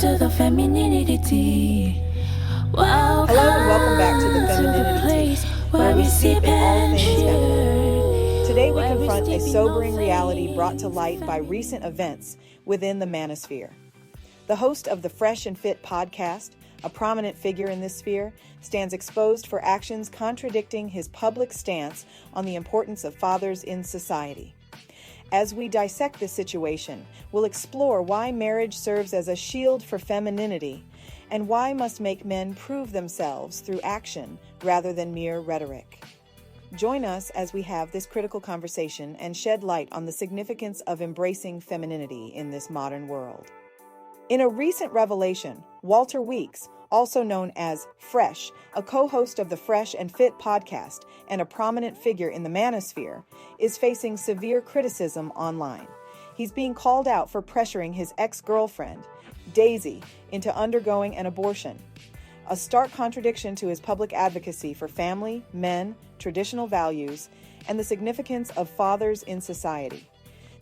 to the Femininity. Hello and welcome back to the Femininity, where we steep in all things feminine. Today we confront a sobering reality brought to light by recent events within the manosphere. The host of the Fresh and Fit podcast, a prominent figure in this sphere, stands exposed for actions contradicting his public stance on the importance of fathers in society. As we dissect this situation, we'll explore why marriage serves as a shield for femininity and why must make men prove themselves through action rather than mere rhetoric. Join us as we have this critical conversation and shed light on the significance of embracing femininity in this modern world. In a recent revelation, Walter Weeks, also known as Fresh, a co-host of the Fresh and Fit podcast and a prominent figure in the manosphere, is facing severe criticism online. He's being called out for pressuring his ex-girlfriend, Daisy, into undergoing an abortion, a stark contradiction to his public advocacy for family, men, traditional values, and the significance of fathers in society.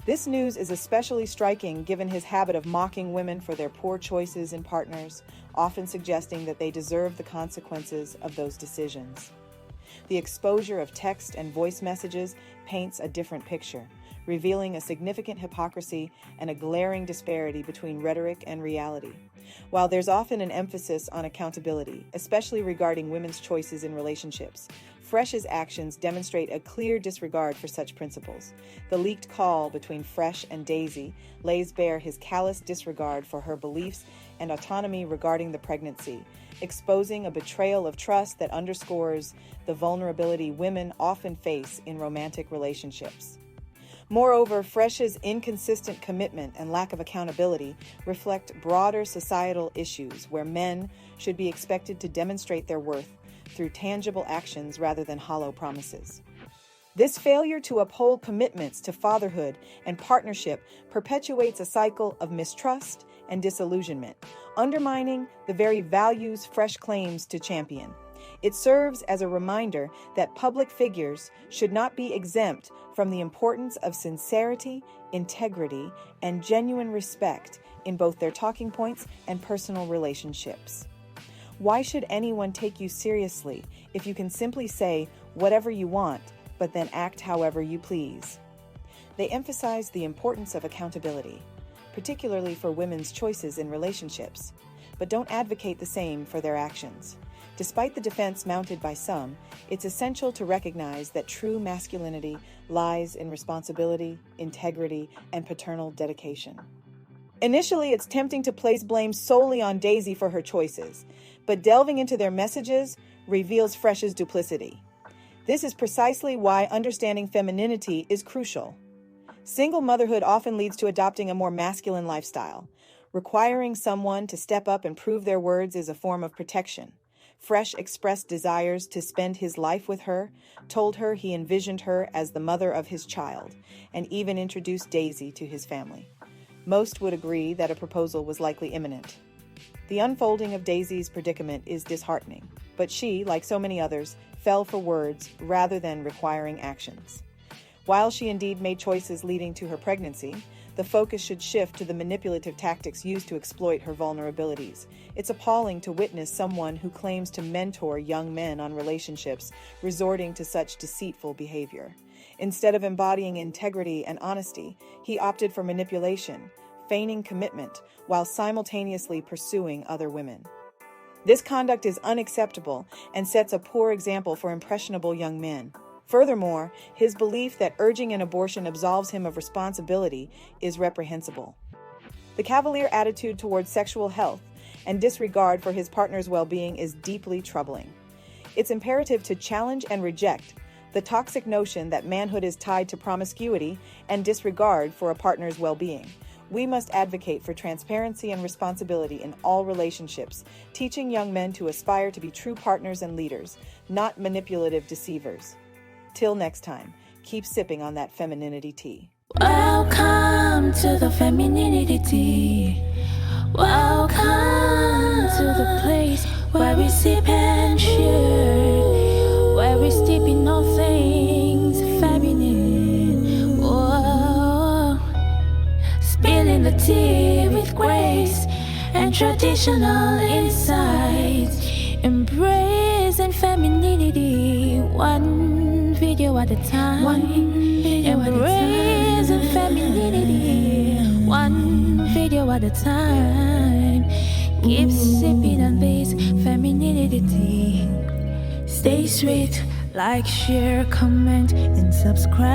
This news is especially striking given his habit of mocking women for their poor choices in partners, often suggesting that they deserve the consequences of those decisions. The exposure of text and voice messages paints a different picture, revealing a significant hypocrisy and a glaring disparity between rhetoric and reality. While there's often an emphasis on accountability, especially regarding women's choices in relationships, Fresh's actions demonstrate a clear disregard for such principles. The leaked call between Fresh and Daisy lays bare his callous disregard for her beliefs and autonomy regarding the pregnancy, exposing a betrayal of trust that underscores the vulnerability women often face in romantic relationships. Moreover, Fresh's inconsistent commitment and lack of accountability reflect broader societal issues where men should be expected to demonstrate their worth through tangible actions rather than hollow promises. This failure to uphold commitments to fatherhood and partnership perpetuates a cycle of mistrust and disillusionment, undermining the very values Fresh claims to champion. It serves as a reminder that public figures should not be exempt from the importance of sincerity, integrity, and genuine respect in both their talking points and personal relationships. Why should anyone take you seriously if you can simply say whatever you want, but then act however you please? They emphasize the importance of accountability, particularly for women's choices in relationships, but don't advocate the same for their actions. Despite the defense mounted by some, it's essential to recognize that true masculinity lies in responsibility, integrity, and paternal dedication. Initially, it's tempting to place blame solely on Daisy for her choices, but delving into their messages reveals Fresh's duplicity. This is precisely why understanding femininity is crucial. Single motherhood often leads to adopting a more masculine lifestyle. Requiring someone to step up and prove their words is a form of protection. Fresh expressed desires to spend his life with her, told her he envisioned her as the mother of his child, and even introduced Daisy to his family. Most would agree that a proposal was likely imminent. The unfolding of Daisy's predicament is disheartening, but she, like so many others, fell for words rather than requiring actions. While she indeed made choices leading to her pregnancy, the focus should shift to the manipulative tactics used to exploit her vulnerabilities. It's appalling to witness someone who claims to mentor young men on relationships resorting to such deceitful behavior. Instead of embodying integrity and honesty, he opted for manipulation, feigning commitment while simultaneously pursuing other women. This conduct is unacceptable and sets a poor example for impressionable young men. Furthermore, his belief that urging an abortion absolves him of responsibility is reprehensible. The cavalier attitude towards sexual health and disregard for his partner's well-being is deeply troubling. It's imperative to challenge and reject the toxic notion that manhood is tied to promiscuity and disregard for a partner's well-being. We must advocate for transparency and responsibility in all relationships, teaching young men to aspire to be true partners and leaders, not manipulative deceivers. Till next time, keep sipping on that femininity tea. Welcome to the Femininity. Welcome to the place where we sip and share, where we steep in all things feminine. Whoa. Spilling the tea with grace and non-traditional insights, embracing femininity, one video at a time. Embracing femininity, one video at a time. Keep sipping on this femininity. Stay sweet, like, share, comment, and subscribe.